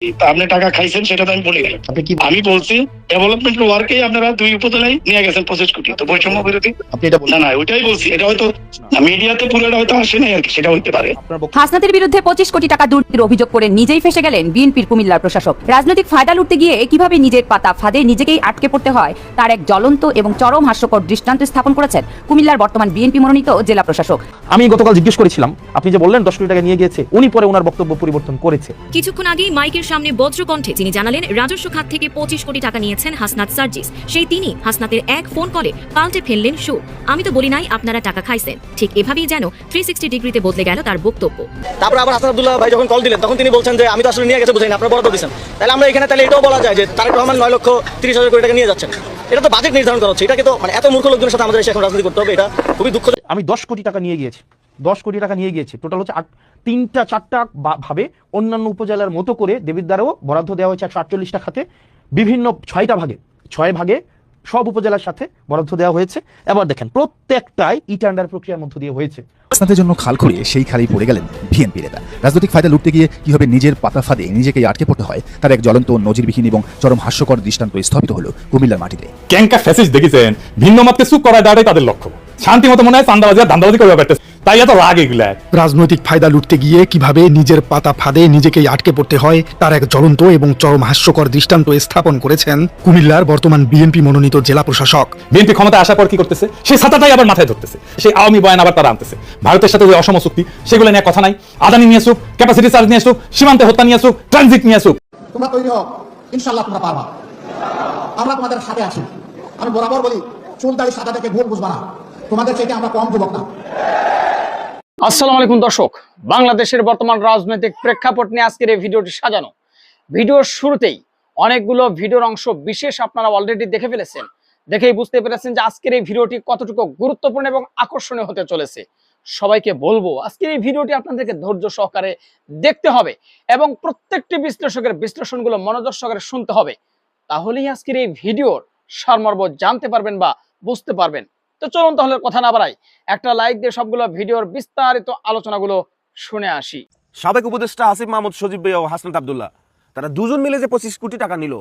আপনি টাকা খাইছেন সেটা তো আমি বলি নাই। আপনি কি আমি বলছি ডেভেলপমেন্ট ওয়ার্কে আপনারা 2 উপজেলায় নিয়ে গেছেন 25 কোটি, তো বৈষম্য বিরোধী আপনি এটা বলছেন? না ওইটাই বলছি। এটা হয়তো মিডিয়াতে পুরোটা হয়তো আসে নাই আর কি, সেটা হইতে পারে। হাসনাতের বিরুদ্ধে 25 কোটি টাকা দুর্নীতির অভিযোগ করে নিজেই ফেসে গেলেন বিএনপির কুমিল্লার প্রশাসক। রাজনৈতিক ফায়দা লুটতে গিয়ে কিভাবে নিজের পাতা ফাঁদে নিজেকেই আটকে পড়তে হয় তার এক জ্বলন্ত এবং চরম হাস্যকর দৃষ্টান্ত স্থাপন করেছেন কুমিল্লার বর্তমান বিএনপি মনোনীত জেলা প্রশাসক। আমি গতকাল জিজ্ঞেস করেছিলাম, আপনি যে বললেন 10 কোটি টাকা নিয়ে গিয়েছে, উনি পরে ওনার বক্তব্য পরিবর্তন করেছে। কিছুক্ষণ আগেই মাইকের সামনে বজ্রকণ্ঠে তিনি জানালেন রাজস্ব খাত থেকে 25 কোটি টাকা নিয়েছেন হাসনাত সার্জিস। সেই তিনি হাসনাতের এক ফোন কলে পাল্টে ফেললেন সুর। আমি তো বলি নাই আপনারা টাকা খাইছেন। ঠিক এভাবেই যেন 360 ডিগ্রিতে বদলে গেল তার বক্তব্য। তারপর আবার হাসান আব্দুল্লাহ ভাই যখন কল দিলেন তখন তিনি বলছেন যে আমি তো আসলে নিয়ে গেছে বুঝাইনি, আপনারা বরাদ্দ দিয়েছেন। তাহলে আমরা এখানে তাহলে এটাও বলা যায় যে তারেক রহমান 9,30,000 কোটি টাকা নিয়ে যাচ্ছেন। এটা তো বাজেট নির্ধারণ করা হচ্ছে। এটাকে তো এত মূর্খ লোকজনের সাথে আমাদের এসে এখন রাজনীতি করতে হবে, এটা খুবই দুঃখ। আমি 10 কোটি টাকা নিয়ে গিয়েছি, 10 কোটি টাকা নিয়ে গিয়েছি। টোটাল হচ্ছে 3-4টা ভাবে অন্যান্য উপজেলার মতো করে দেবিদ্বারও বরাদ্দ দেওয়া হয়েছে 148টা খাতে, বিভিন্ন 6টা ভাগে, 6 ভাগে সব উপজেলার সাথে বরাদ্দ দেওয়া হয়েছে। এবার দেখেন প্রত্যেকটাই টেন্ডার প্রক্রিয়ার মধ্য দিয়ে হয়েছে। হাসনাতের জন্য খাল খুঁড়িয়ে সেই খালেই পড়ে গেলেন বিএনপি নেতা। রাজনৈতিক ফায়দা লুটতে গিয়ে কিভাবে নিজের পাতা ফাঁদে নিজেকেই আটকে পড়তে হয় তার এক জ্বলন্ত নজিরবিহীন এবং চরম হাস্যকর দৃষ্টান্ত স্থাপিত হলো কুমিল্লার মাটিতে। ক্যাঙ্কা ফ্যাসিস্ট দেখেছেন, ভিন্ন মতকে চুপ করায় দেওয়াটাই তাদের লক্ষ্য। শান্তি মতো মনে হয় চান্দাবাজি আর ধান্দাবাজি করে ব্যাপারটা, তাই এত রাগ এগুলা। রাজনৈতিক ফায়দা লুটতে গিয়ে কিভাবে নিজের পাতা ফাঁদে নিজেকেই আটকে পড়তে হয় তার এক জ্বলন্ত এবং চরম হাস্যকর দৃষ্টান্ত স্থাপন করেছেন কুমিল্লার বর্তমান বিএনপি মনোনীত জেলা প্রশাসক। বিএনপি ক্ষমতায় আসার পর কি করতেছে, সেই ছাতাটাই আবার মাথায় ধরতেছে। সেই আওয়ামী বয়ান আবার তারা আনতেছে। ভারতের সাথে যে অসম চুক্তি, সেগুলো নিয়ে কথা নাই। আদানি নিয়ে আসুক, ক্যাপাসিটি চার্জ নিয়ে আসুক, সীমান্তে হত্যা নিয়ে আসুক, ট্রানজিট নিয়ে আসুক। তোমরা তৈরি হও, ইনশাআল্লাহ তোমরা পারবা। আমরা তোমাদের সাথে আছি। আমি বরাবর বলি, চুল দাড়ি সাদা থেকে ভুল বুঝবা না, তোমাদের চাইতে আমরা কম যুবক না। আসসালামু আলাইকুম দর্শক, বাংলাদেশের বর্তমান রাজনৈতিক প্রেক্ষাপট নিয়ে আজকের এই ভিডিওটি সাজানো। ভিডিওর শুরুতেই অনেকগুলো ভিডিওর অংশ বিশেষ আপনারা অলরেডি দেখে ফেলেছেন, দেখেই বুঝতে পেরেছেন যে আজকের এই ভিডিওটি কতটুকু গুরুত্বপূর্ণ এবং আকর্ষণীয় হতে চলেছে। সবাইকে বলবো আজকের এই ভিডিওটি আপনাদেরকে ধৈর্য সহকারে দেখতে হবে এবং প্রত্যেকটি বিশ্লেষকের বিশ্লেষণগুলো মনোযোগ সহকারে শুনতে হবে। তাহলেই আজকের এই ভিডিওর সারমর্ম জানতে পারবেন বা বুঝতে পারবেন। তো চলুন তাহলে কথা না বাড়াই, একটা লাইক দিয়ে সবগুলো ভিডিওর বিস্তারিত আলোচনাগুলো শুনে আসি। সাবেক উপদেষ্টা আসিফ মাহমুদ সজীব ভাই ও হাসনাত আব্দুল্লাহ তারা দুজন মিলে যে 25 কোটি টাকা নিল,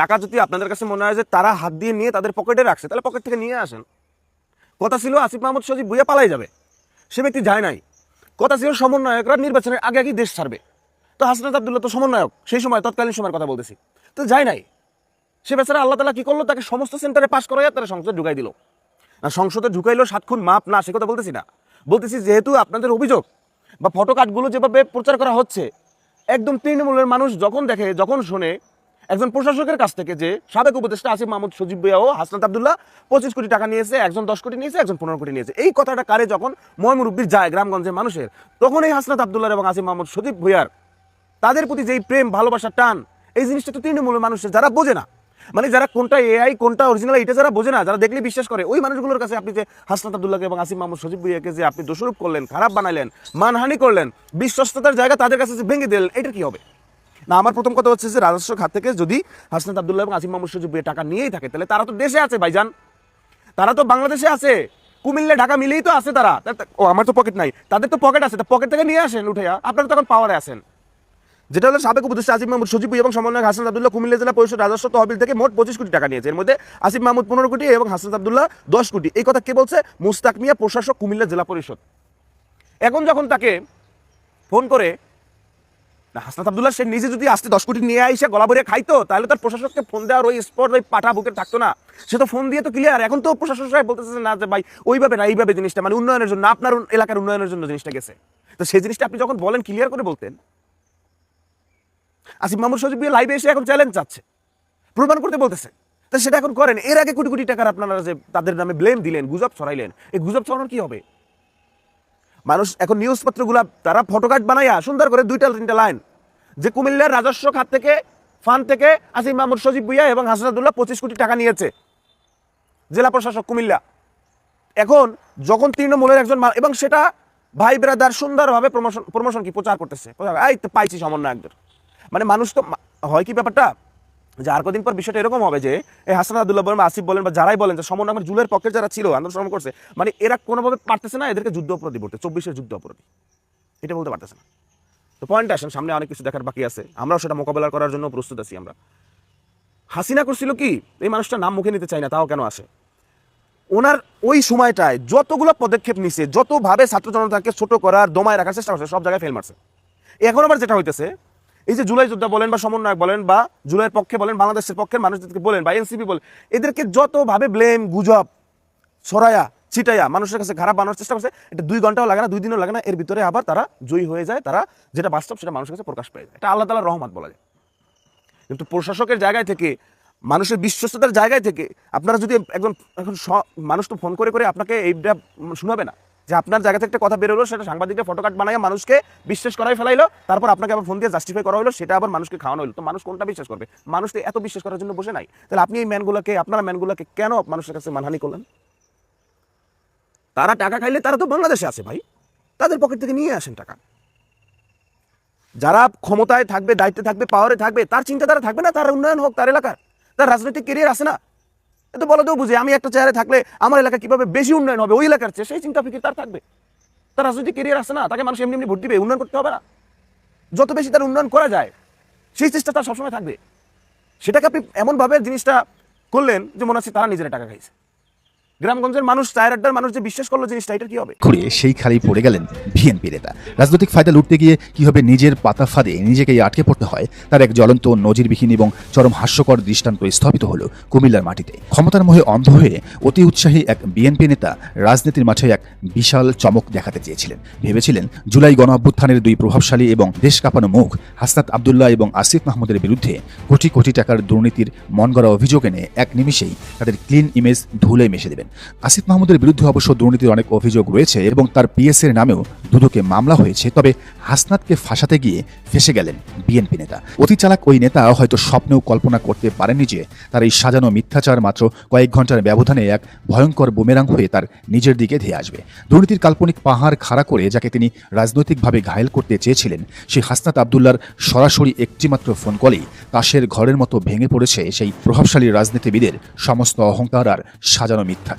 টাকা যদি আপনাদের কাছে মনে হয় যে তারা হাত দিয়ে নিয়ে তাদের পকেটে রাখছে, তাহলে পকেট থেকে নিয়ে আসেন। কথা ছিল আসিফ মাহমুদ সজীব ভুইয়া পালাই যাবে, সে ব্যক্তি যায় নাই। কথা ছিল সমন্বয়করা নির্বাচনের আগে আগে দেশ ছাড়বে, তো হাসনাত আব্দুল্লাহ তো সমন্বয়ক, সেই সময় তৎকালীন সময়ের কথা বলতেছি, তো যায় নাই। সে বেচারা আল্লাহ তাআলা কি করলো, তাকে সমস্ত সেন্টারে পাস করাইয়া তারা সংসদে ঢুকাই দিল। আর সংসদে ঢুকাইলো 7 খুন মাপ না, সে কথা বলতেছি না। বলতেছি যেহেতু আপনাদের অভিযোগ বা ফটো কার্ডগুলো যেভাবে প্রচার করা হচ্ছে, একদম তৃণমূলের মানুষ যখন দেখে, যখন শোনে একজন প্রশাসকের কাছ থেকে যে সাবেক উপদেষ্টা আসিফ মাহমুদ সজীব ভুইয়া ও হাসনাত আব্দুল্লাহ 25 কোটি টাকা নিয়েছে, একজন 10 কোটি নিয়েছে, একজন 15 কোটি নিয়েছে, এই কথাটা কারে যখন ময়মুরব্বির যায় গ্রামগঞ্জের মানুষের, তখন এই হাসনাত আব্দুল্লাহ এবং আসিফ মাহমুদ সজীব ভুইয়ার তাদের প্রতি যেই প্রেম ভালোবাসা টান, এই জিনিসটা তো তৃণমূলের মানুষের যারা বোঝে না, মানে যারা কোনটা এআই কোনটা অরিজিনাল এটা যারা বোঝে না, যারা দেখলে বিশ্বাস করে, ওই মানুষগুলোর কাছে আপনি যে হাসনাত আব্দুল্লাহকে এবং আসিফ মাহমুদ সজীব ভুইয়াকে যে আপনি দোষারোপ করলেন, খারাপ বানাইলেন, মানহানি করলেন, বিশ্বস্ততার জায়গা তাদের কাছে যে ভেঙে দিলেন, এটা কি হবে না? আমার প্রথম কথা হচ্ছে যে রাজস্ব খাত থেকে যদি হাসনাত আব্দুল্লাহ এবং আসিফ মাহমুদ সজীব ভুইয়া টাকা নিয়েই থাকে, তাহলে তারা তো দেশে আছে ভাইজান, তারা তো বাংলাদেশে আছে, কুমিল্লা ঢাকা মিলেই তো আছে তারা। ও আমার তো পকেট নাই, তাদের তো পকেট আছে, পকেট থেকে নিয়ে আসেন উঠাইয়া, আপনারা তখন পাওয়ারে আসেন। যেটা হলো সাবেক উপদেষ্টা আসিফ মাহমুদ সজীব ভুইয়া এবং সমন্বয়ক হাসনাত আব্দুল্লাহ কুমিল্লা জেলা পরিষদ রাজস্ব তহবিল থেকে মোট 25 কোটি টাকা নিয়েছে। এর মধ্যে আসিফ মাহমুদ 15 কোটি এবং হাসনাত আব্দুল্লাহ 10 কোটি। এই কথা কে বলছে? মুস্তাক মিয়া, প্রশাসক, কুমিল্লা জেলা পরিষদ। এখন যখন তাকে ফোন করে না, হাসনাত আব্দুল্লাহ সে নিজে যদি আসতে 10 কোটি নিয়ে আইসে গলা ভরে খাইতো, তাহলে তার প্রশাসককে ফোন দেওয়ার ওই স্পট ওই পাঠা বুকে থাকতো না, সে তো ফোন দিয়ে তো ক্লিয়ার। এখন তো প্রশাসক সাহেব বলতেছে না যে ভাই ওইভাবে না, এইভাবে জিনিসটা মানে উন্নয়নের জন্য, আপনার এলাকার উন্নয়নের জন্য জিনিসটা গেছে। তো সেই জিনিসটা আপনি যখন বলেন, ক্লিয়ার করে বলতেন। আসিফ মাহমুদ সজীব ভুইয়া লাইভে এসে এখন চ্যালেঞ্জ চাচ্ছে, প্রমাণ করতে বলতেছে, তা সেটা এখন করেন। এর আগে কোটি কোটি টাকার আপনারা যে তাদের নামে ব্লেম দিলেন, গুজব ছড়াইলেন, এই গুজব ছড়ানোর কি হবে? মানুষ এখন নিউজ পত্রগুলা তারা ফটোকার্ড বানাইয়া সুন্দর করে 2-3 লাইন যে কুমিল্লার রাজস্ব খাত থেকে ফান্ড থেকে আসিফ মাহমুদ সজীব ভুইয়া এবং হাসনাত আব্দুল্লাহ 25 কোটি টাকা নিয়েছে, জেলা প্রশাসক কুমিল্লা। এখন যখন তৃণমূলের একজন এবং সেটা ভাই ব্রাদার সুন্দরভাবে প্রমোশন কি প্রচার করতেছে, এই তো পাইছি সমন্বয়কদের, মানে মানুষ তো হয় কি ব্যাপারটা যে আর কদিন পর বিষয়টা এরকম হবে যে এই হাসনাত আব্দুল্লাহ বলেন, আসিফ বলেন বা যারাই বলেন যে সমন্বয় আমার জুলের পক্ষে যারা ছিল আন্দোলন করছে, মানে এরা কোনোভাবে পারতেছে না এদেরকে যুদ্ধ অপরাধী বলতে, 24-এর যুদ্ধ অপরাধী, এটা বলতে পারতেছে না। তো পয়েন্টে আসেন, সামনে অনেক কিছু দেখার বাকি আছে, আমরাও সেটা মোকাবেলা করার জন্য প্রস্তুত আছি। আমরা হাসিনা করছিল কি, এই মানুষটার নাম মুখে নিতে চাই না, তাও কেন আসে, ওনার ওই সময়টায় যতগুলো পদক্ষেপ নিছে, যতভাবে ছাত্র জনতাকে ছোট করার দমায় রাখার চেষ্টা করছে, সব জায়গায় ফেল মারছে। এখন আবার যেটা হইতেছে, এই যে জুলাই যোদ্ধা বলেন বা সমন্বয়ক বলেন বা জুলাইয়ের পক্ষে বলেন, বাংলাদেশের পক্ষের মানুষদেরকে বলেন বা এনসিপি বলেন, এদেরকে যতভাবে ব্লেম, গুজব ছড়ায়া ছিটাইয়া মানুষের কাছে খারাপ বানানোর চেষ্টা করছে, এটা 2 ঘন্টাও লাগে না, 2 দিনও লাগে না, এর ভিতরে আবার তারা জয়ী হয়ে যায়, তারা যেটা বাস্তব সেটা মানুষের কাছে প্রকাশ পেয়ে যায়। এটা আল্লাহ তাআলার রহমত বলা যায়। কিন্তু প্রশাসকের জায়গায় থেকে, মানুষের বিশ্বস্ততার জায়গায় থেকে আপনারা যদি একজন, এখন মানুষ তো ফোন করে করে আপনাকে এইটা শোনাবে না যে আপনার জায়গা থেকে একটা কথা বেরোলো, সেটা সাংবাদিকরা ফটোকার্ড বানাইয়া মানুষকে বিশ্বাস করাই ফেলাইলো, তারপর আপনাকে আবার ফোন দিয়ে জাস্টিফাই করা হলো, সেটা আবার মানুষকে খাওয়ানো হলো। তো মানুষ কোনটা বিশ্বাস করবে? মানুষ তো এত বিশ্বাস করার জন্য বসে নাই। তাহলে আপনি এই ম্যানগুলোকে, আপনারা ম্যানগুলোকে কেন মানুষের কাছে মানহানি করলেন? তারা টাকা খাইলে তারা তো বাংলাদেশে আছে ভাই, তাদের পকেট থেকে নিয়ে আসেন টাকা। যারা ক্ষমতায় থাকবে, দায়িত্বে থাকবে, পাওয়ারে থাকবে, তার চিন্তাধারা থাকবে না, তার উন্নয়ন হোক, তার এলাকার, তার রাজনৈতিক কেরিয়ার আছে না, এত বলতেও বুঝে আমি একটা চেয়ারে থাকলে আমার এলাকা কিভাবে বেশি উন্নয়ন হবে ওই এলাকার চেয়ে, সেই চিন্তা ফিকির তার থাকবে। তার রাজনৈতিক কেরিয়ার আছে না, তাকে মানুষ এমনি এমনি ভোট দিবে, উন্নয়ন করতে হবে না। যত বেশি তার উন্নয়ন করা যায় সেই চেষ্টা তার সবসময় থাকবে। সেটাকে আপনি এমনভাবে জিনিসটা করলেন যে মনে হচ্ছে তারা নিজেরা টাকা খাইছে। গ্রামগঞ্জের মানুষ, 4-8টার মানুষ যে বিশ্বাস করলো জিনিসটা, এটা কি হবে? ঘুরে সেই খালেই পড়ে গেলেন বিএনপি নেতা। রাজনৈতিক ফায়দা লুটতে গিয়ে কিভাবে নিজের পাতা ফাঁদে নিজেকেই আটকে পড়তে হয়, তার এক জ্বলন্ত, নজিরবিহীন এবং চরম হাস্যকর দৃষ্টান্ত স্থাপিত হলো কুমিল্লার মাটিতে। ক্ষমতার মোহে অন্ধ হয়ে অতি উৎসাহী এক বিএনপি নেতা রাজনীতির মাঠে এক বিশাল চমক দেখাতে চেয়েছিলেন। ভেবেছিলেন জুলাই গণ অভ্যুত্থানের 2 প্রভাবশালী এবং দেশ কাঁপানো মুখ হাসনাত আব্দুল্লাহ এবং আসিফ মাহমুদের বিরুদ্ধে কোটি কোটি টাকার দুর্নীতির মনগড়া অভিযোগ এনে এক নিমিষেই তাদের ক্লিন ইমেজ ধুলে মিশে দেবেন। আসিফ মাহমুদের বিরুদ্ধে অবশ্য দুর্নীতির অনেক অভিযোগ রয়েছে এবং তার পিএসের নামেও দুদকে মামলা হয়েছে। তবে হাসনাতকে ফাঁসাতে গিয়ে ফেসে গেলেন বিএনপি নেতা। অতি চালাক ওই নেতা হয়তো স্বপ্নেও কল্পনা করতে পারেননি যে তার এই সাজানো মিথ্যাচার মাত্র কয়েক ঘন্টার ব্যবধানে এক ভয়ঙ্কর বুমেরাং হয়ে তার নিজের দিকে ধেয়ে আসবে। দুর্নীতির কাল্পনিক পাহাড় খাড়া করে যাকে তিনি রাজনৈতিকভাবে ঘায়েল করতে চেয়েছিলেন, সেই হাসনাত আব্দুল্লার সরাসরি একটিমাত্র ফোন কলেই তাসের ঘরের মতো ভেঙে পড়েছে সেই প্রভাবশালী রাজনীতিবিদের সমস্ত অহংকার আর সাজানো মিথ্যাচার।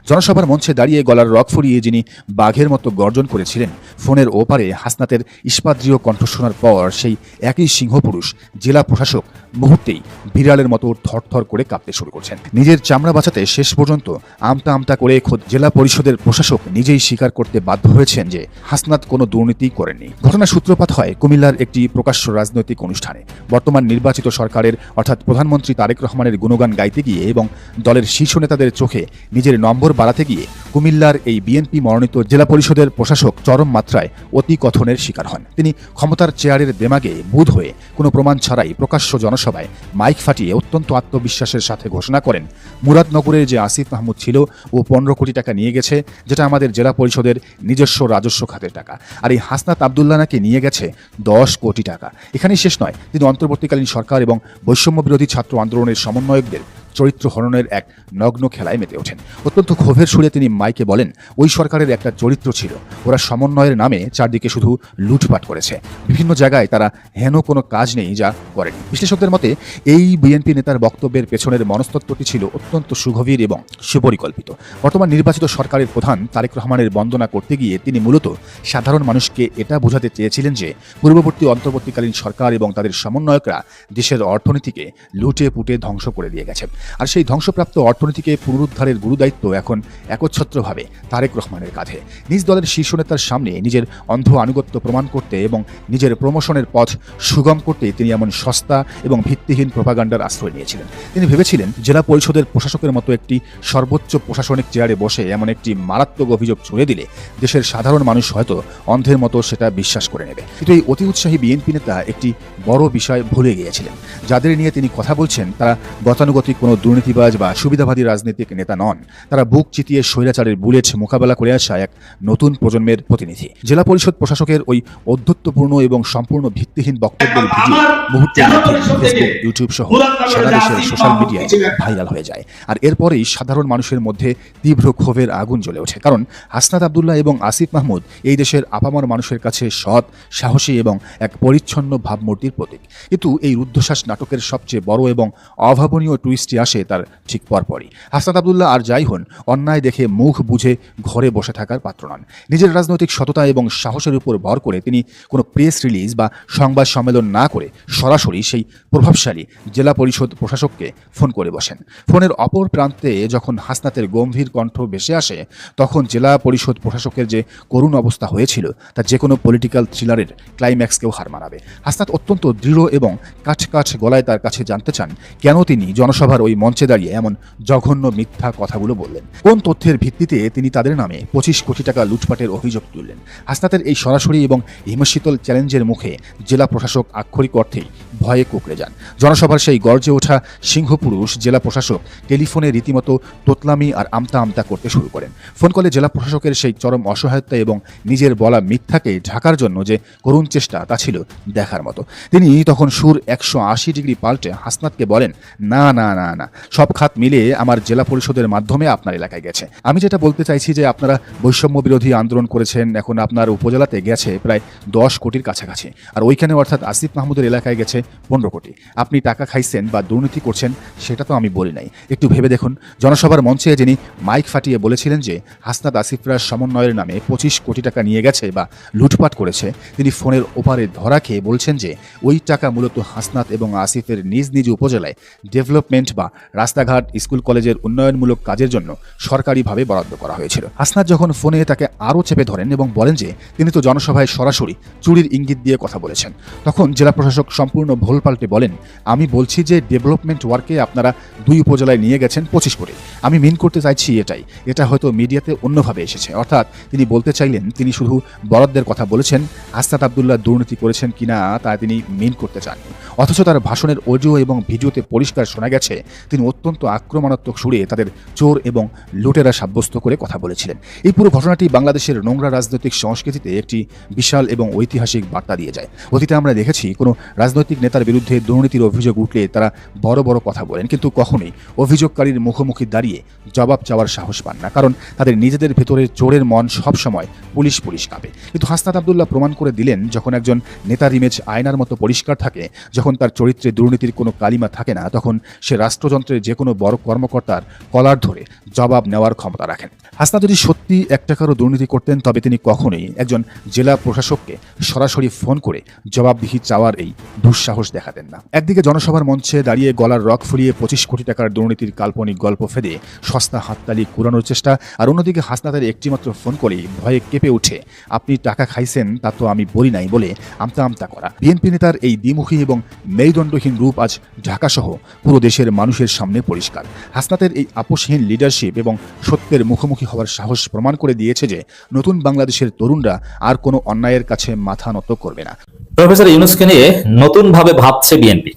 জনসভার মঞ্চে দাঁড়িয়ে গলার রক ফুরিয়ে যিনি বাঘের মতো গর্জন করেছিলেন, ফোনের ওপারে হাসনাতের ইস্পাদ্রীয় কণ্ঠ শোনার পর সেই একই সিংহপুরুষ জেলা প্রশাসক মুহূর্তেই বিড়ালের মতো থরথর করে কাঁপতে শুরু করছেন। নিজের চামড়া বাঁচাতে শেষ পর্যন্ত আমতা আমতা করে খোদ জেলা পরিষদের প্রশাসক নিজেই স্বীকার করতে বাধ্য হয়েছেন যে হাসনাত কোনো দুর্নীতি করেননি। ঘটনার সূত্রপাত হয় কুমিল্লার একটি প্রকাশ্য রাজনৈতিক অনুষ্ঠানে। বর্তমান নির্বাচিত সরকারের অর্থাৎ প্রধানমন্ত্রী তারেক রহমানের গুণগান গাইতে গিয়ে এবং দলের শীর্ষ নেতাদের চোখে নিজের নম্বর বাড়াতে গিয়ে কুমিল্লার এই বিএনপি মনোনীত জেলা পরিষদের প্রশাসক চরম মাত্রায় অতি কথনের শিকার হন। তিনি ক্ষমতার চেয়ারের দেমাগে বুঁদ হয়ে কোনো প্রমাণ ছাড়াই প্রকাশ্য জনসভায় মাইক ফাটিয়ে অত্যন্ত আত্মবিশ্বাসের সাথে ঘোষণা করেন, মুরাদনগরের যে আসিফ মাহমুদ ছিল ও 15 কোটি টাকা নিয়ে গেছে, যেটা আমাদের জেলা পরিষদের নিজস্ব রাজস্ব খাতের টাকা। আর এই হাসনাত আব্দুল্লাহ নাকি নিয়ে গেছে 10 কোটি টাকা। এখানেই শেষ নয়, তিনি অন্তর্বর্তীকালীন সরকার এবং বৈষম্য বিরোধী ছাত্র আন্দোলনের সমন্বয়কদের চরিত্র হননের এক নগ্ন খেলায় মেতে ওঠেন। অত্যন্ত ক্ষোভের সুরে তিনি মাইকে বলেন, ওই সরকারের একটা চরিত্র ছিল, ওরা সমন্বয়ের নামে চারদিকে শুধু লুটপাট করেছে, বিভিন্ন জায়গায় তারা হেন কোনো কাজ নেই যা করেনি। বিশ্লেষকদের মতে এই বিএনপি নেতার বক্তব্যের পেছনের মনস্তত্ত্বটি ছিল অত্যন্ত সুগভীর এবং সুপরিকল্পিত। বর্তমান নির্বাচিত সরকারের প্রধান তারেক রহমানের বন্দনা করতে গিয়ে তিনি মূলত সাধারণ মানুষকে এটা বোঝাতে চেয়েছিলেন যে পূর্ববর্তী অন্তর্বর্তীকালীন সরকার এবং তাদের সমন্বয়করা দেশের অর্থনীতিকে লুটে পুটে ধ্বংস করে দিয়ে গেছে। আর সেই ধ্বংসপ্রাপ্ত অর্থনীতিকে পুনরুদ্ধারের গুরুদায়িত্ব এখন একচ্ছত্রভাবে তারেক রহমানের কাঁধে। নিজ দলের শীর্ষ নেতার সামনে নিজের অন্ধ আনুগত্য প্রমাণ করতে এবং নিজের প্রমোশনের পথ সুগম করতে তিনি এমন সস্তা এবং ভিত্তিহীন প্রোপাগান্ডার আশ্রয় নিয়েছিলেন। তিনি ভেবেছিলেন জেলা পরিষদের প্রশাসকের মতো একটি সর্বোচ্চ প্রশাসনিক চেয়ারে বসে এমন একটি মারাত্মক অভিযোগ ছুড়ে দিলে দেশের সাধারণ মানুষ হয়তো অন্ধের মতো সেটা বিশ্বাস করে নেবে। কিন্তু এই অতি উৎসাহী বিএনপি নেতা একটি বড় বিষয় ভুলে গিয়েছিলেন। যাদের নিয়ে তিনি কথা বলছেন তারা গতানুগতিক কোনো দুর্নীতিবাজ বা সুবিধাবাদী রাজনৈতিক নেতা নন, তারা বুক চিতিয়ে স্বৈরাচারের বুলেট মোকাবেলা করে আসা এক নতুন প্রজন্মের প্রতিনিধি। জেলা পরিষদ প্রশাসকের ওই অধ্যত্বপূর্ণ এবং সম্পূর্ণ ভিত্তিহীন বক্তব্যের ভিডিও মুহূর্তের মধ্যে ফেসবুক, ইউটিউব সহ সারা দেশের সোশ্যাল মিডিয়ায় ভাইরাল হয়ে যায়। আর এরপরেই সাধারণ মানুষের মধ্যে তীব্র ক্ষোভের আগুন জ্বলে ওঠে। কারণ হাসনাত আব্দুল্লাহ এবং আসিফ মাহমুদ এই দেশের আপামর মানুষের কাছে সৎ, সাহসী এবং এক পরিচ্ছন্ন ভাবমূর্তির প্রতীক। কিন্তু এই রুদ্ধশ্বাস নাটকের সবচেয়ে বড় এবং অভাবনীয় টুইস্টটি আসে তার ঠিক পরপরই। হাসনাত আব্দুল্লাহ আর যাই হন, অন্যায় দেখে মুখ বুঝে ঘরে বসে থাকার পাত্র নন। নিজের রাজনৈতিক সততা এবং সাহসের উপর ভর করে তিনি কোনো প্রেস রিলিজ বা সংবাদ সম্মেলন না করে সরাসরি সেই প্রভাবশালী জেলা পরিষদ প্রশাসককে ফোন করে বসেন। ফোনের অপর প্রান্তে যখন হাসনাতের গম্ভীর কণ্ঠ ভেসে আসে, তখন জেলা পরিষদ প্রশাসকের যে করুণ অবস্থা হয়েছিল তা যে কোনো পলিটিক্যাল থ্রিলারের ক্লাইম্যাক্সকেও হার মানাবে। হাসনাত অত্যন্ত দৃঢ় এবং কাঠ গলায় তার কাছে জানতে চান কেন তিনি জনসভার ওই মঞ্চে দাঁড়িয়ে এমন জঘন্য মিথ্যা কথাগুলো বললেন, কোন তথ্যের ভিত্তিতে তিনি তাদের নামে 25 কোটি টাকা লুটপাটের অভিযোগ তুললেন। হাসনাতের এই সরাসরি এবং হিমশীতল চ্যালেঞ্জের মুখে জেলা প্রশাসক আক্ষরিক অর্থেই ভয়ে কুঁকড়ে যান। জনসভার সেই গর্জে ওঠা সিংহপুরুষ জেলা প্রশাসক টেলিফোনে রীতিমতো তোতলামি আর আমতা করতে শুরু করেন। ফোন কলে জেলা প্রশাসকের সেই চরম অসহায়তা এবং নিজের বলা মিথ্যাকে ঢাকার জন্য যে করুণ চেষ্টা তা ছিল দেখার মতো। তিনি তখন সুর 180 ডিগ্রি পাল্টে হাসনাতকে বলেন, না না না না, সব খাত মিলে আমার জেলা পরিষদের মাধ্যমে আপনার এলাকায় গেছে। আমি যেটা বলতে চাইছি যে আপনারা বৈষম্য বিরোধী আন্দোলন করেছেন, এখন আপনার উপজেলাতে গেছে প্রায় 10 কোটির কাছাকাছি, আর ওইখানে অর্থাৎ আসিফ মাহমুদের এলাকায় গেছে 15 কোটি। আপনি টাকা খাইছেন বা দুর্নীতি করছেন সেটা তো আমি বলি নাই, একটু ভেবে দেখুন। জনসভার মঞ্চে যিনি মাইক ফাটিয়ে বলেছিলেন যে হাসনাত আসিফরা সমন্বয়ের নামে 25 কোটি টাকা নিয়ে গেছে বা লুটপাট করেছে, তিনি ফোনের ওপারে ধরা খেয়ে বলছেন যে ওই টাকা মূলত হাসনাত এবং আসিফের নিজ নিজ উপজেলায় ডেভেলপমেন্ট বা রাস্তাঘাট, স্কুল কলেজের উন্নয়নমূলক কাজের জন্য সরকারিভাবে বরাদ্দ করা হয়েছিল। হাসনাত যখন ফোনে তাকে আরও চেপে ধরেন এবং বলেন যে তিনি তো জনসভায় সরাসরি চুরির ইঙ্গিত দিয়ে কথা বলেছেন, তখন জেলা প্রশাসক সম্পূর্ণ ভুল পাল্টে বলেন, আমি বলছি যে ডেভেলপমেন্ট ওয়ার্কে আপনারা 2 উপজেলায় নিয়ে গেছেন 25 কোটি। আমি মিন করতে চাইছি এটাই, এটা হয়তো মিডিয়াতে অন্যভাবে এসেছে। অর্থাৎ তিনি বলতে চাইলেন তিনি শুধু বরাদ্দের কথা বলেছেন, হাসনাত আব্দুল্লাহ দুর্নীতি করেছেন কিনা তা তিনি মিন করতে চাননি। অথচ তার ভাষণের অডিও এবং ভিডিওতে পরিষ্কার শোনা গেছে তিনি অত্যন্ত আক্রমণাত্মক সুরে তাদের চোর এবং লুটেরা সাব্যস্ত করে কথা বলেছিলেন। এই পুরো ঘটনাটি বাংলাদেশের নোংরা রাজনৈতিক সংস্কৃতিতে একটি বিশাল এবং ঐতিহাসিক বার্তা দিয়ে যায়। অতীতে আমরা দেখেছি কোনো রাজনৈতিক নেতার বিরুদ্ধে দুর্নীতির অভিযোগ উঠলে তারা বড় বড় কথা বলেন, কিন্তু কখনোই অভিযোগকারীর মুখোমুখি দাঁড়িয়ে জবাব চাওয়ার সাহস পান না, কারণ তাদের নিজেদের ভেতরের চোরের মন সবসময় পুলিশ কাঁপে। কিন্তু হাসনাত আব্দুল্লাহ প্রমাণ করে দিলেন, যখন একজন নেতার ইমেজ আয়নার মতো পরিষ্কার থাকে, যখন তার চরিত্রে দুর্নীতির কোনো কালিমা থাকে না, তখন সে রাষ্ট্রযন্ত্রের যে কোনো বড় কর্মকর্তার কলার ধরে জবাব নেওয়ার ক্ষমতা রাখেন। হাসনাত যদি সত্যি 1 টাকারও দুর্নীতি করতেন, তবে তিনি কখনোই একজন জেলা প্রশাসককে সরাসরি ফোন করে জবাবদিহি চাওয়ার এই দুঃসাহস দেখাতেন না। একদিকে জনসভার মঞ্চে দাঁড়িয়ে গলার রক ফুলিয়ে 25 কোটি টাকার দুর্নীতির কাল্পনিক গল্প ফেদে সস্তা হাততালি কুড়ানোর চেষ্টা, আর অন্যদিকে হাসনাতের একটিমাত্র ফোন করেই ভয়ে কেঁপে উঠে আপনি টাকা খাইছেন তা তো আমি বলি নাই বলে আমতা করা। বিএনপি নেতার এই দ্বিমুখী এবং মেরুদণ্ডহীন রূপ আজ ঢাকাসহ পুরো দেশের মানুষের সামনে পরিষ্কার। হাসনাতের এই আপোষহীন লিডারশিপ এবং সত্যের মুখোমুখি হওয়ার সাহস প্রমাণ করে দিয়েছে যে নতুন বাংলাদেশের তরুণরা আর কোনো অন্যায়ের কাছে মাথা নত করবে না। প্রফেসর ইউনূসকে নিয়ে নতুন ভাবে ভাবছে বিএনপি।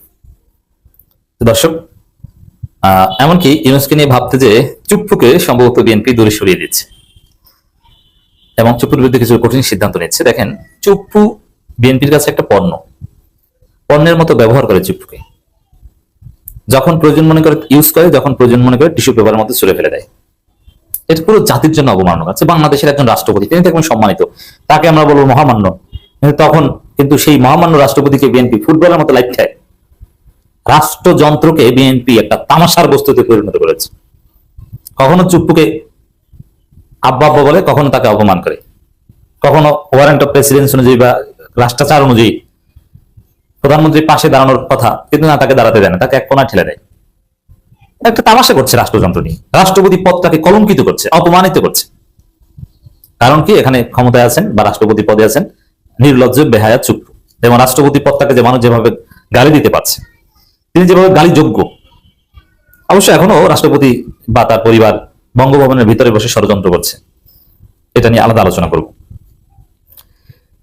দর্শক, এমনকি ইউনূসকে নিয়ে ভাবতে যে চুপ্পুকে সম্ভবত বিএনপি দূরে সরিয়ে দিচ্ছে এবং চুপ্পুর বিরুদ্ধে কিছু কঠিন সিদ্ধান্ত নিচ্ছে। দেখেন, চুপ্পু বিএনপির কাছে একটা পণ্যের মতো ব্যবহার করে চুপ্পুকে। যখন প্রয়োজন মনে করে ইউজ করে, যখন প্রয়োজন মনে করে টিস্যু পেপারের মধ্যে ছুঁড়ে ফেলে দেয়। এটা পুরো জাতির জন্য অবমাননা আছে। বাংলাদেশের একজন রাষ্ট্রপতি, তিনি দেখবেন সম্মানিত, তাকে আমরা বলবো মহামান্য, তখন কিন্তু সেই মহামান্য রাষ্ট্রপতিকে বিএনপি ফুটবলের মতো লাইট খায়। রাষ্ট্রযন্ত্রকে বিএনপি একটা তামাশার বস্তুতে পরিণত করেছে। কখনো চুপ্পুকে আব্বা বলে, কখনো তাকে অপমান করে, কখনো ওয়ারেন্ট অফ প্রেসিডেন্স অনুযায়ী বা রাষ্ট্রাচার অনুযায়ী প্রধানমন্ত্রীর পাশে দাঁড়ানোর কথা, কিন্তু না, তাকে দাঁড়াতে দেয় না, তাকে এক কোণা ঠেলে দেয়। একটা তামাশা করছে রাষ্ট্রযন্ত্র নিয়ে। রাষ্ট্রপতি পদটাকে কলঙ্কিত করছে, অপমানিত করছে। কারণ কি, এখানে ক্ষমতায় আছেন বা রাষ্ট্রপতি পদে আছেন নির্লজ্জ বেহায়া চুপ্পু, এবং রাষ্ট্রপতি পদটাকে যে মানুষ যেভাবে গালি দিতে পারছে, তিনি যেভাবে গালি যোগ্য। অবশ্য এখনো রাষ্ট্রপতি বা তার পরিবার বঙ্গভবনের ভিতরে বসে ষড়যন্ত্র করছে, এটা নিয়ে আলাদা আলোচনা করব।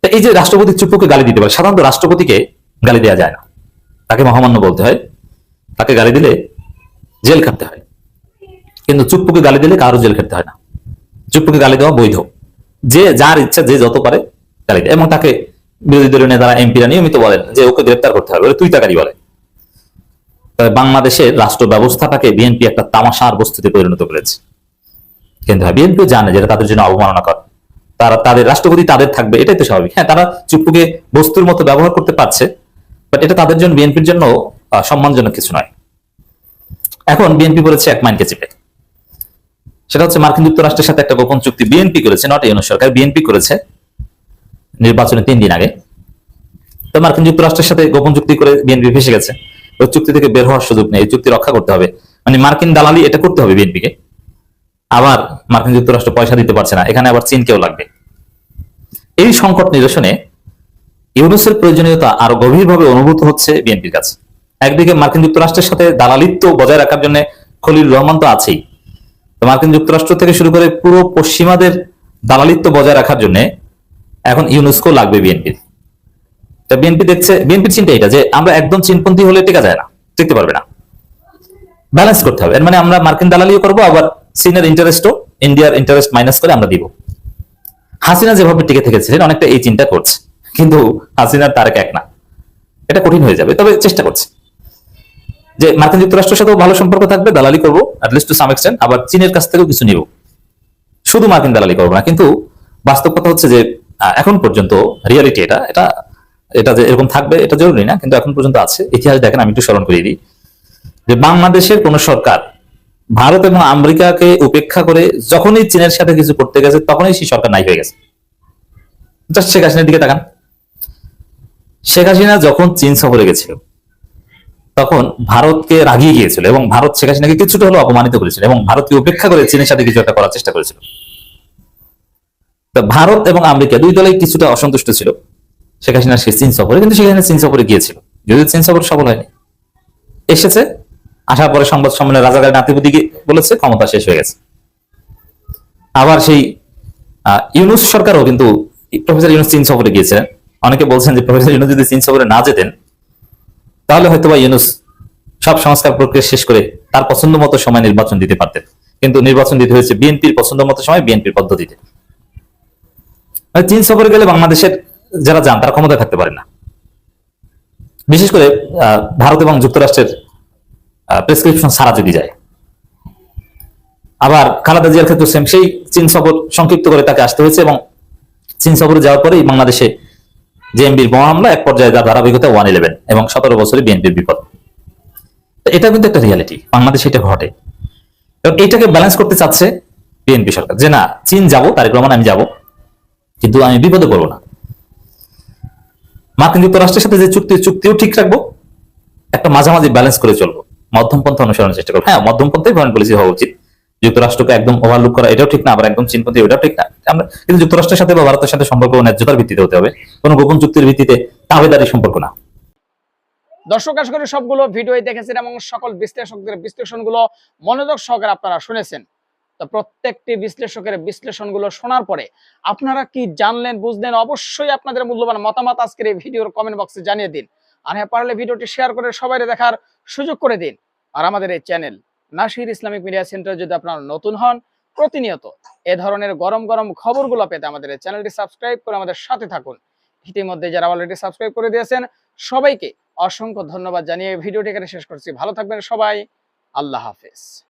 এই যে রাষ্ট্রপতি চুপ্পুকে গালি দিতে পারে, সাধারণত রাষ্ট্রপতিকে গালি দেওয়া যায় না, তাকে মহামান্য বলতে হয়, তাকে গালি দিলে জেল খাটতে হয়। কিন্তু চুপ্পুকে গালি দিলে কারো জেল খাটতে হয় না। চুপ্পুকে গালি দেওয়া বৈধ, যে যার ইচ্ছা যে যত পারে গালি দেয়। এবং তাকে বিরোধী দলীয় নেতারা, এমপিরা নিয়মিত বলেন যে ওকে গ্রেপ্তার করতে হবে, তুই তাকারি বলে। তবে বাংলাদেশের রাষ্ট্র ব্যবস্থাটাকে বিএনপি একটা তামাশার বস্তুতে পরিণত করেছে। কিন্তু বিএনপি জানে যেটা তাদের জন্য অবমাননা করে, তারা তাদের রাষ্ট্রপতি তাদের থাকবে, এটাই তো স্বাভাবিক। হ্যাঁ, তারা চুপ্পুকে বস্তুর মতো ব্যবহার করতে পারছে, বাট এটা তাদের জন্য, বিএনপির জন্য সম্মানজনক কিছু নয়। এখন বিএনপি করেছে এক মাইনকে চেপে, সেটা হচ্ছে মার্কিন যুক্তরাষ্ট্রের সাথে একটা গোপন চুক্তি বিএনপি করেছে, নট ইউনূস সরকার, বিএনপি করেছে নির্বাচনের 3 দিন আগে। তো মার্কিন যুক্তরাষ্ট্রের সাথে গোপন চুক্তি করে বিএনপি ফেসে গেছে, ওই চুক্তি থেকে বের হওয়ার সুযোগ নেই, এই চুক্তি রক্ষা করতে হবে, মানে মার্কিন দালালি এটা করতে হবে বিএনপিকে। আবার মার্কিন যুক্তরাষ্ট্র পয়সা দিতে পারছে না, এখানে আবার চীনকেও লাগবে। এই সংকট নিরসনে ইউনূসের প্রয়োজনীয়তা আরো গভীরভাবে অনুভূত হচ্ছে বিএনপির কাছে। একদিকে মার্কিন যুক্তরাষ্ট্রের সাথে দালালিত্ব বজায় রাখার জন্য খলিল রহমান তো আছেই, তো মার্কিন যুক্তরাষ্ট্র থেকে শুরু করে পুরো পশ্চিমাদের দালালিত্ব বজায় রাখার জন্য এখন ইউনেস্কো লাগবে বিএনপির। বিএনপি দেখছে, বিএনপির চিন্তা এটা যে আমরা একদম চীনপন্থী হলে টিকা যায় না, টিকতে পারবে না, ব্যালেন্স করতে হবে। এর মানে আমরা মার্কিন দালালিও করবো, আবার চীনের ইন্টারেস্টও, ইন্ডিয়ার ইন্টারেস্ট মাইনাস করে আমরা দিব। হাসিনা যেভাবে টিকে থেকেছিলেন অনেকটা এই চিন্তা করছে, কিন্তু হাসিনার তারেক এক না, এটা কঠিন হয়ে যাবে, তবে চেষ্টা করছে যে মার্কিন যুক্তরাষ্ট্রের সাথেও ভালো সম্পর্ক থাকবে, দালালি করবো অ্যাটলিস্ট টু সাম এক্সটেন্ট, আবার চীনের কাছ থেকেও কিছু নিব, শুধু মার্কিন দালালি করবো না। কিন্তু বাস্তব কথা হচ্ছে যে এখন পর্যন্ত রিয়ালিটি এটা এটা এটা যে এরকম থাকবে এটা জরুরি না, কিন্তু এখন পর্যন্ত আছে। ইতিহাস দেখেন, আমি একটু স্মরণ করিয়ে দিই যে বাংলাদেশের কোন সরকার ভারত এবং আমেরিকাকে উপেক্ষা করে যখনই চীনের সাথে কিছু করতে গেছে তখনই সেই সরকার নাই হয়ে গেছে। জাস্ট শেখ হাসিনার দিকে তাকান, শেখ হাসিনা যখন চীন সফরে গেছিল তখন ভারতকে রাগিয়ে গিয়েছিল এবং ভারত শেখ হাসিনাকে কিছুটা হলেও অপমানিত করেছিল এবং ভারতকে উপেক্ষা করে চীনের সাথে কিছু একটা করার চেষ্টা করেছিল। ভারত এবং আমেরিকা দুই দলেই কিছুটা অসন্তুষ্ট ছিল শেখ হাসিনার সেই চীন সফরে, কিন্তু শেখ হাসিনা চীন সফরে গিয়েছিল, যদিও চীন সফর সফল হয়নি। এসেছে, আসার পরে সংবাদ সম্মেলনে রাজাকার নাতিপুতি বলেছে ক্ষমতা শেষ হয়ে গেছে। আবার সেই ইউনূস সরকারও কিন্তু প্রফেসর ইউনূস চীন সফরে গিয়েছিলেন। অনেকে বলছেন যে প্রফেসর ইউনূস যদি চীন সফরে না যেতেন তাহলে হয়তো বা ইউনূস সব সংস্কার প্রক্রিয়া শেষ করে তার পছন্দ মতো সময় নির্বাচন দিতে পারতেন, কিন্তু নির্বাচন দিতে হয়েছে বিএনপির পছন্দ মতো সময়, বিএনপির পদ্ধতিতে। চীন সফরে গেলে বাংলাদেশের যারা যান তারা ক্ষমতায় থাকতে পারে না, বিশেষ করে ভারত এবং যুক্তরাষ্ট্রের প্রেসক্রিপশন ছাড়া যদি যায়। আবার খালেদা জিয়ার ক্ষেত্রে সেম, সেই চীন সফর সংক্ষিপ্ত করে তাকে আসতে হয়েছে এবং চীন সফরে যাওয়ার পরেই বাংলাদেশে জেএমবির বোমা হামলা, এক পর্যায়ে তার ধারাবাহিকতা 111 এবং 17 বছরে বিএনপির বিপদ। এটা কিন্তু একটা রিয়ালিটি, বাংলাদেশে এটা ঘটে এবং এটাকে ব্যালেন্স করতে চাচ্ছে বিএনপি সরকার যে না, চীন যাবো, তারেক রহমান আমি যাবো, কিন্তু আমি বিপদে পড়বো না। মার্কিন যুক্তরাষ্ট্রের সাথে যে চুক্তিও ঠিক রাখবো, একটা মাঝামাঝি ব্যালেন্স করে চলবো, মধ্যমপন্থা অনুসরণের চেষ্টা করবো। হ্যাঁ, মধ্যমপন্থাই ফরেন পলিসি হওয়া উচিত, যুক্তরাষ্ট্রকে একদম ওভারলুক করা এটাও ঠিক না, আবার একদম চীনপন্থী ওটাও ঠিক না। আমরা কিন্তু যুক্তরাষ্ট্রের সাথে বা ভারতের সাথে সম্পর্ক ন্যায্যতার ভিত্তিতে হতে হবে, কোনো গোপন চুক্তির ভিত্তিতে তাবেদারি সম্পর্ক না। দর্শক আশা করি সবগুলো ভিডিও দেখেছেন এবং সকল বিশ্লেষকদের বিশ্লেষণগুলো মনোযোগ সহকারে আপনারা শুনেছেন। তো প্রত্যেকটি বিশ্লেষকের বিশ্লেষণগুলো শোনার পরে আপনারা কি জানলেন, বুঝলেন, অবশ্যই আপনাদের মূল্যবান মতামত আজকের এই ভিডিওর কমেন্ট বক্সে জানিয়ে দিন। আর হ্যাঁ, পারলে ভিডিওটি শেয়ার করে সবাই দেখার সুযোগ করে দিন। আর আমাদের এই channel Nasir Islamic media centre যদি আপনারা নতুন হন, প্রতিনিয়ত এ ধরনের গরম গরম খবরগুলো পেতে আমাদের এই চ্যানেলটি সাবস্ক্রাইব করে আমাদের সাথে থাকুন। ইতিমধ্যে যারা অলরেডি সাবস্ক্রাইব করে দিয়েছেন সবাইকে অসংখ্য ধন্যবাদ জানিয়ে ভিডিওটি এখানে শেষ করছি। ভালো থাকবেন সবাই, আল্লাহ হাফেজ।